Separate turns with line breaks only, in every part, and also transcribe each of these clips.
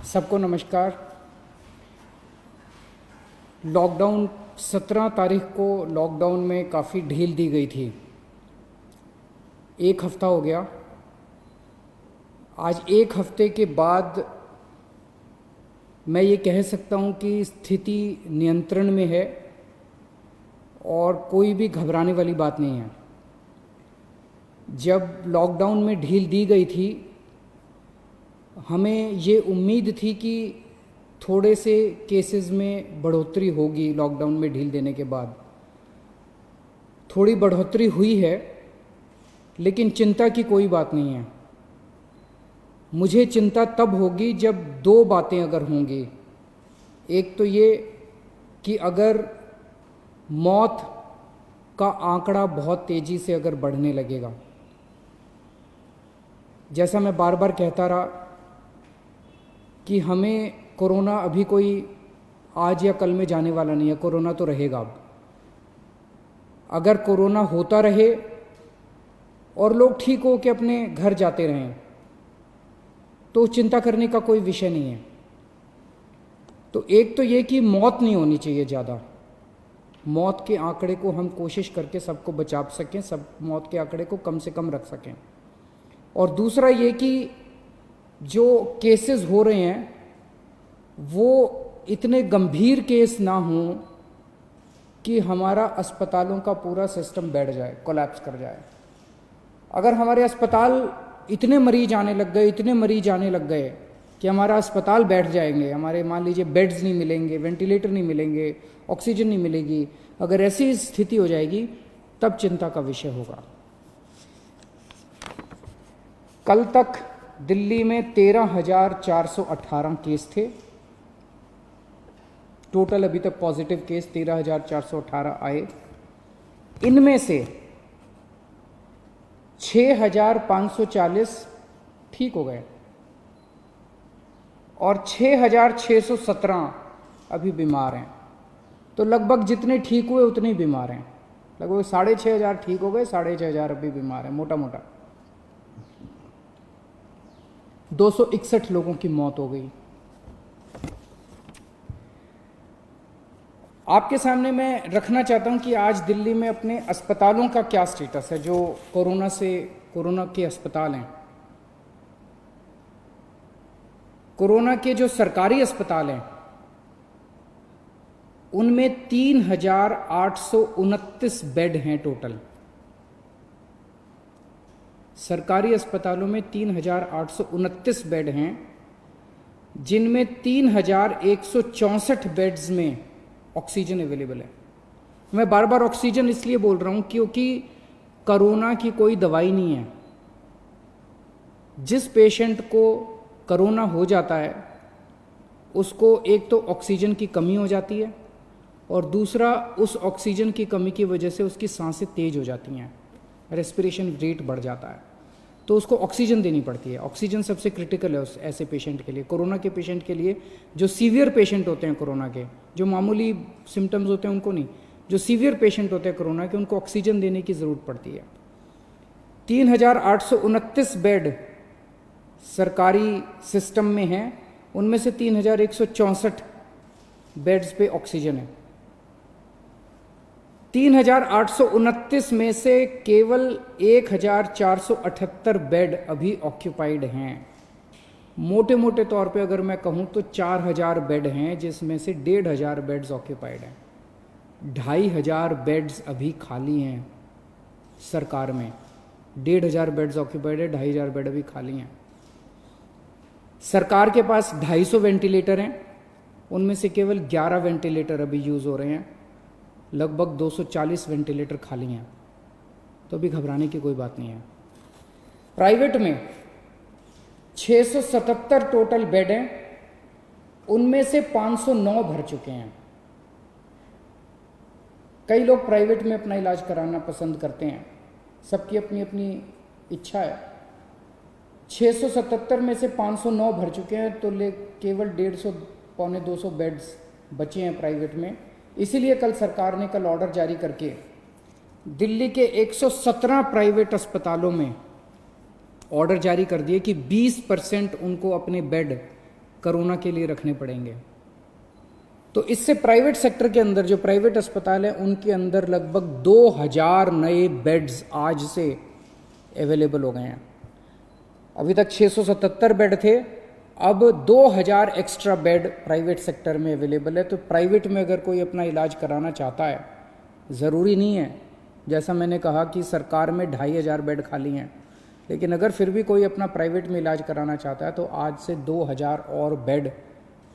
सबको नमस्कार। लॉकडाउन 17 तारीख को लॉकडाउन में काफ़ी ढील दी गई थी। एक हफ्ता हो गया। आज एक हफ्ते के बाद मैं ये कह सकता हूँ कि स्थिति नियंत्रण में है और कोई भी घबराने वाली बात नहीं है। जब लॉकडाउन में ढील दी गई थी, हमें ये उम्मीद थी कि थोड़े से केसेस में बढ़ोतरी होगी। लॉकडाउन में ढील देने के बाद थोड़ी बढ़ोतरी हुई है, लेकिन चिंता की कोई बात नहीं है। मुझे चिंता तब होगी जब दो बातें अगर होंगी। एक तो ये कि अगर मौत का आंकड़ा बहुत तेज़ी से अगर बढ़ने लगेगा, जैसा मैं बार बार कहता रहा कि हमें कोरोना अभी कोई आज या कल में जाने वाला नहीं है। कोरोना तो रहेगा। अब अगर कोरोना होता रहे और लोग ठीक हो के अपने घर जाते रहें तो चिंता करने का कोई विषय नहीं है। तो एक तो ये कि मौत नहीं होनी चाहिए ज़्यादा। मौत के आंकड़े को हम कोशिश करके सबको बचा सकें, सब मौत के आंकड़े को कम से कम रख सकें। और दूसरा ये कि जो केसेस हो रहे हैं वो इतने गंभीर केस ना हों कि हमारा अस्पतालों का पूरा सिस्टम बैठ जाए, कोलैप्स कर जाए। अगर हमारे अस्पताल इतने मरीज आने लग गए, इतने मरीज आने लग गए कि हमारा अस्पताल बैठ जाएंगे, हमारे मान लीजिए बेड्स नहीं मिलेंगे, वेंटिलेटर नहीं मिलेंगे, ऑक्सीजन नहीं मिलेगी, अगर ऐसी स्थिति हो जाएगी तब चिंता का विषय होगा। कल तक दिल्ली में 13,418 केस थे टोटल। अभी तक पॉजिटिव केस 13,418 आए। इनमें से 6,540 ठीक हो गए और 6,617 अभी बीमार हैं। तो लगभग जितने ठीक हुए उतने ही बीमार हैं। लगभग 6,500 ठीक हो गए, 6,500 अभी बीमार हैं मोटा मोटा। 261 लोगों की मौत हो गई। आपके सामने मैं रखना चाहता हूं कि आज दिल्ली में अपने अस्पतालों का क्या स्टेटस है। जो कोरोना के अस्पताल हैं, कोरोना के जो सरकारी अस्पताल हैं, उनमें 3,829 बेड हैं टोटल। सरकारी अस्पतालों में 3,829 बेड हैं, जिनमें 3,164 बेड्स में ऑक्सीजन अवेलेबल है। मैं बार बार ऑक्सीजन इसलिए बोल रहा हूं क्योंकि कोरोना की कोई दवाई नहीं है। जिस पेशेंट को कोरोना हो जाता है उसको एक तो ऑक्सीजन की कमी हो जाती है और दूसरा उस ऑक्सीजन की कमी की वजह से उसकी सांसें तेज हो जाती हैं, रेस्पिरेशन रेट बढ़ जाता है, तो उसको ऑक्सीजन देनी पड़ती है। ऑक्सीजन सबसे क्रिटिकल है उस ऐसे पेशेंट के लिए, कोरोना के पेशेंट के लिए। जो सीवियर पेशेंट होते हैं कोरोना के, जो मामूली सिम्टम्स होते हैं उनको नहीं, जो सीवियर पेशेंट होते हैं कोरोना के, उनको ऑक्सीजन देने की ज़रूरत पड़ती है। 3,829 बेड सरकारी सिस्टम में हैं, उनमें से 3,164 बेड्स पे ऑक्सीजन है। 3,829 में से केवल 1,478 बेड अभी ऑक्यूपाइड हैं। मोटे मोटे तौर पे अगर मैं कहूँ तो 4,000 बेड हैं, जिसमें से 1,500 बेड्स ऑक्यूपाइड हैं। 2,500 बेड्स अभी खाली हैं सरकार में। 1,500 बेड्स ऑक्यूपाइड है, 2,500 बेड अभी खाली हैं। सरकार के पास 250 वेंटिलेटर हैं, उनमें से केवल 11 वेंटिलेटर अभी यूज़ हो रहे हैं। लगभग 240 वेंटिलेटर खाली हैं। तो अभी घबराने की कोई बात नहीं है। प्राइवेट में 677 टोटल बेड हैं, उनमें से 509 भर चुके हैं। कई लोग प्राइवेट में अपना इलाज कराना पसंद करते हैं, सबकी अपनी अपनी इच्छा है। 677 में से 509 भर चुके हैं, तो केवल 150 पौने 200 बेड्स बचे हैं प्राइवेट में। इसीलिए कल सरकार ने कल ऑर्डर जारी करके दिल्ली के 117 प्राइवेट अस्पतालों में ऑर्डर जारी कर दिए कि 20% उनको अपने बेड कोरोना के लिए रखने पड़ेंगे। तो इससे प्राइवेट सेक्टर के अंदर जो प्राइवेट अस्पताल हैं उनके अंदर लगभग 2000 नए बेड्स आज से अवेलेबल हो गए हैं। अभी तक 677 बेड थे, अब 2000 एक्स्ट्रा बेड प्राइवेट सेक्टर में अवेलेबल है। तो प्राइवेट में अगर कोई अपना इलाज कराना चाहता है, ज़रूरी नहीं है, जैसा मैंने कहा कि सरकार में 2500 बेड खाली हैं, लेकिन अगर फिर भी कोई अपना प्राइवेट में इलाज कराना चाहता है तो आज से 2000 और बेड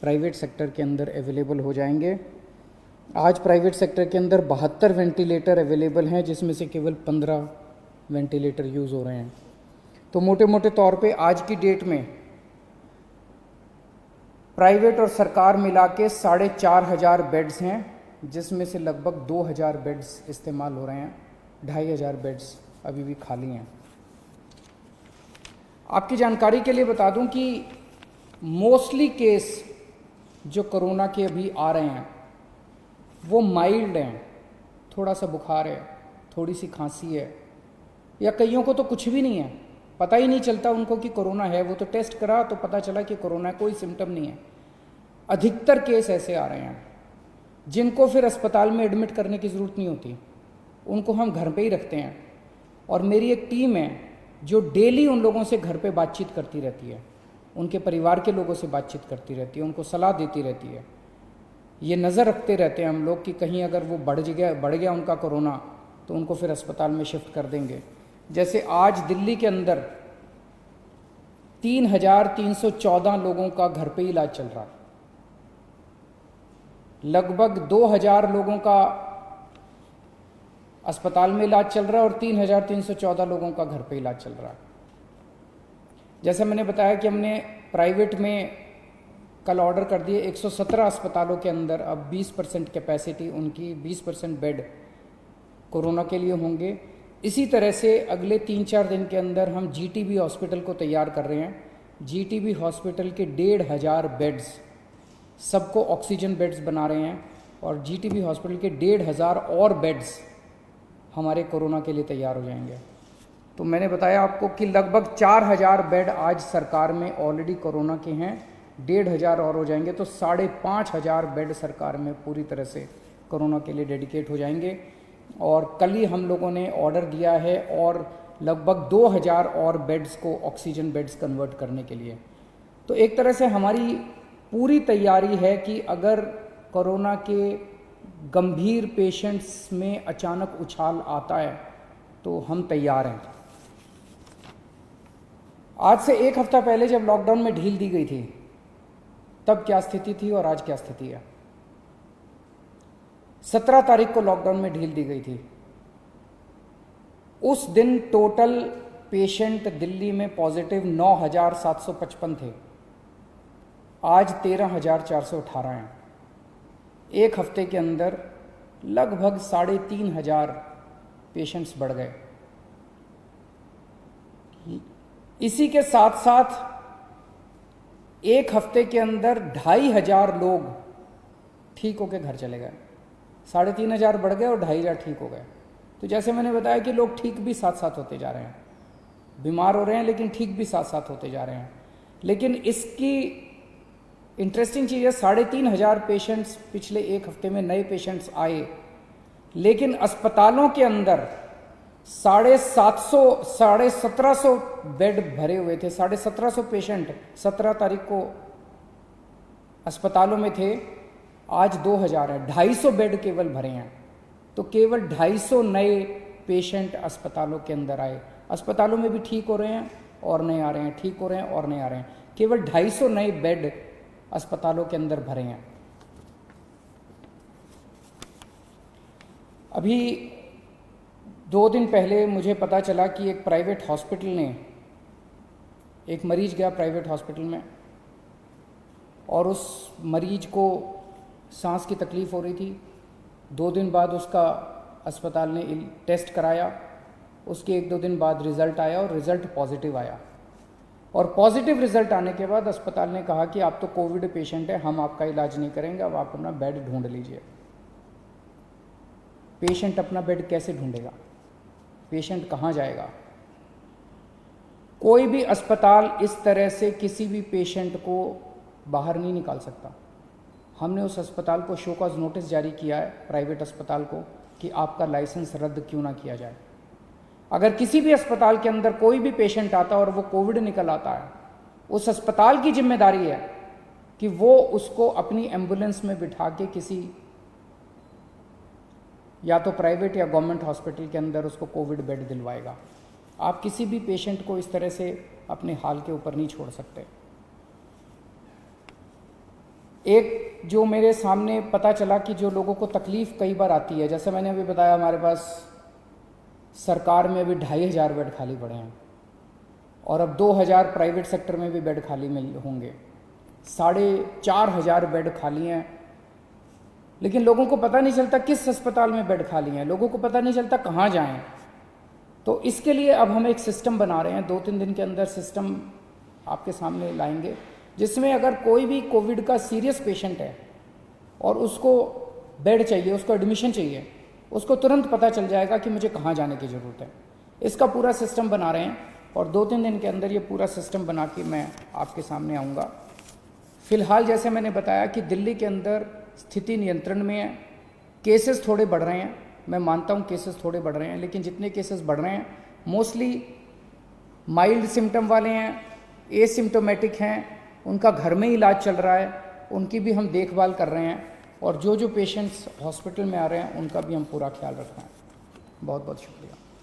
प्राइवेट सेक्टर के अंदर अवेलेबल हो जाएंगे। आज प्राइवेट सेक्टर के अंदर 72 वेंटिलेटर अवेलेबल हैं, जिसमें से केवल 15 वेंटिलेटर यूज़ हो रहे हैं। तो मोटे मोटे तौर पे आज की डेट में प्राइवेट और सरकार मिला के 4500 बेड्स हैं, जिसमें से लगभग 2000 बेड्स इस्तेमाल हो रहे हैं, 2500 बेड्स अभी भी खाली हैं। आपकी जानकारी के लिए बता दूं कि मोस्टली केस जो कोरोना के अभी आ रहे हैं वो माइल्ड हैं, थोड़ा सा बुखार है, थोड़ी सी खांसी है, या कईयों को तो कुछ भी नहीं है, पता ही नहीं चलता उनको कि कोरोना है। वो तो टेस्ट करा तो पता चला कि कोरोना है, कोई सिम्टम नहीं है। अधिकतर केस ऐसे आ रहे हैं जिनको फिर अस्पताल में एडमिट करने की ज़रूरत नहीं होती, उनको हम घर पे ही रखते हैं। और मेरी एक टीम है जो डेली उन लोगों से घर पे बातचीत करती रहती है, उनके परिवार के लोगों से बातचीत करती रहती है, उनको सलाह देती रहती है। ये नज़र रखते रहते हैं हम लोग कि कहीं अगर वो बढ़ गया उनका कोरोना तो उनको फिर अस्पताल में शिफ्ट कर देंगे। जैसे आज दिल्ली के अंदर 3314 लोगों का घर पे इलाज चल रहा है, लगभग 2000 लोगों का अस्पताल में इलाज चल रहा है और 3314 लोगों का घर पे इलाज चल रहा है। जैसा मैंने बताया कि हमने प्राइवेट में कल ऑर्डर कर दिए 117 अस्पतालों के अंदर, अब 20% कैपेसिटी उनकी, 20% बेड कोरोना के लिए होंगे। इसी तरह से अगले 3-4 दिन के अंदर हम जीटीबी हॉस्पिटल को तैयार कर रहे हैं। जीटीबी हॉस्पिटल के 1500 बेड्स, सबको ऑक्सीजन बेड्स बना रहे हैं, और जीटीबी हॉस्पिटल के 1500 और बेड्स हमारे कोरोना के लिए तैयार हो जाएंगे। तो मैंने बताया आपको कि लगभग 4000 बेड आज सरकार में ऑलरेडी कोरोना के हैं, 1500 और हो जाएंगे, तो 5500 बेड सरकार में पूरी तरह से कोरोना के लिए डेडिकेट हो जाएंगे। और कल ही हम लोगों ने ऑर्डर दिया है और लगभग 2000 और बेड्स को ऑक्सीजन बेड्स कन्वर्ट करने के लिए। तो एक तरह से हमारी पूरी तैयारी है कि अगर कोरोना के गंभीर पेशेंट्स में अचानक उछाल आता है तो हम तैयार हैं। आज से 1 हफ्ता पहले जब लॉकडाउन में ढील दी गई थी तब क्या स्थिति थी और आज क्या स्थिति है। 17 तारीख को लॉकडाउन में ढील दी गई थी। उस दिन टोटल पेशेंट दिल्ली में पॉजिटिव 9755 थे, आज 13418 हैं। 1 हफ्ते के अंदर लगभग 3500 पेशेंट्स बढ़ गए। इसी के साथ साथ 1 हफ्ते के अंदर 2500 लोग ठीक होकर घर चले गए। 3500 बढ़ गए और 2500 ठीक हो गए। तो जैसे मैंने बताया कि लोग ठीक भी साथ साथ होते जा रहे हैं, बीमार हो रहे हैं लेकिन ठीक भी साथ साथ होते जा रहे हैं। लेकिन इसकी इंटरेस्टिंग चीज़ है, 3500 पेशेंट्स पिछले 1 हफ्ते में नए पेशेंट्स आए, लेकिन अस्पतालों के अंदर 1750 बेड भरे हुए थे। 1750 पेशेंट 17 तारीख को अस्पतालों में थे, आज 2000 है। 250 बेड केवल भरे हैं। तो केवल 250 नए पेशेंट अस्पतालों के अंदर आए। अस्पतालों में भी ठीक हो रहे हैं और नए आ रहे हैं, ठीक हो रहे हैं और नए आ रहे हैं। केवल 250 नए बेड अस्पतालों के अंदर भरे हैं। अभी 2 दिन पहले मुझे पता चला कि एक प्राइवेट हॉस्पिटल ने, एक मरीज गया प्राइवेट हॉस्पिटल में और उस मरीज को सांस की तकलीफ़ हो रही थी। 2 दिन बाद उसका अस्पताल ने टेस्ट कराया, उसके 1-2 दिन बाद रिज़ल्ट आया और रिज़ल्ट पॉजिटिव आया। और पॉजिटिव रिज़ल्ट आने के बाद अस्पताल ने कहा कि आप तो कोविड पेशेंट है, हम आपका इलाज नहीं करेंगे, अब आप अपना बेड ढूंढ लीजिए। पेशेंट अपना बेड कैसे ढूंढेगा? पेशेंट कहाँ जाएगा? कोई भी अस्पताल इस तरह से किसी भी पेशेंट को बाहर नहीं निकाल सकता। हमने उस अस्पताल को शो कॉज नोटिस जारी किया है, प्राइवेट अस्पताल को, कि आपका लाइसेंस रद्द क्यों ना किया जाए। अगर किसी भी अस्पताल के अंदर कोई भी पेशेंट आता है और वो कोविड निकल आता है, उस अस्पताल की जिम्मेदारी है कि वो उसको अपनी एम्बुलेंस में बिठा के किसी या तो प्राइवेट या गवर्नमेंट हॉस्पिटल के अंदर उसको कोविड बेड दिलवाएगा। आप किसी भी पेशेंट को इस तरह से अपने हाल के ऊपर नहीं छोड़ सकते। एक जो मेरे सामने पता चला कि जो लोगों को तकलीफ़ कई बार आती है, जैसे मैंने अभी बताया, हमारे पास सरकार में अभी 2500 बेड खाली पड़े हैं और अब 2000 प्राइवेट सेक्टर में भी बेड खाली मिल होंगे, 4500 बेड खाली हैं। लेकिन लोगों को पता नहीं चलता किस अस्पताल में बेड खाली हैं, लोगों को पता नहीं चलता कहाँ जाएं। तो इसके लिए अब हम एक सिस्टम बना रहे हैं, 2-3 दिन के अंदर सिस्टम आपके सामने लाएंगे, जिसमें अगर कोई भी कोविड का सीरियस पेशेंट है और उसको बेड चाहिए, उसको एडमिशन चाहिए, उसको तुरंत पता चल जाएगा कि मुझे कहाँ जाने की ज़रूरत है। इसका पूरा सिस्टम बना रहे हैं और 2-3 दिन के अंदर ये पूरा सिस्टम बना के मैं आपके सामने आऊँगा। फ़िलहाल जैसे मैंने बताया कि दिल्ली के अंदर स्थिति नियंत्रण में है, केसेस थोड़े बढ़ रहे हैं, मैं मानता हूँ केसेस थोड़े बढ़ रहे हैं, लेकिन जितने केसेस बढ़ रहे हैं मोस्टली माइल्ड सिम्टम वाले हैं, एसिम्टोमेटिक हैं, उनका घर में ही इलाज चल रहा है, उनकी भी हम देखभाल कर रहे हैं और जो पेशेंट्स हॉस्पिटल में आ रहे हैं उनका भी हम पूरा ख्याल रख रहे हैं। बहुत बहुत शुक्रिया।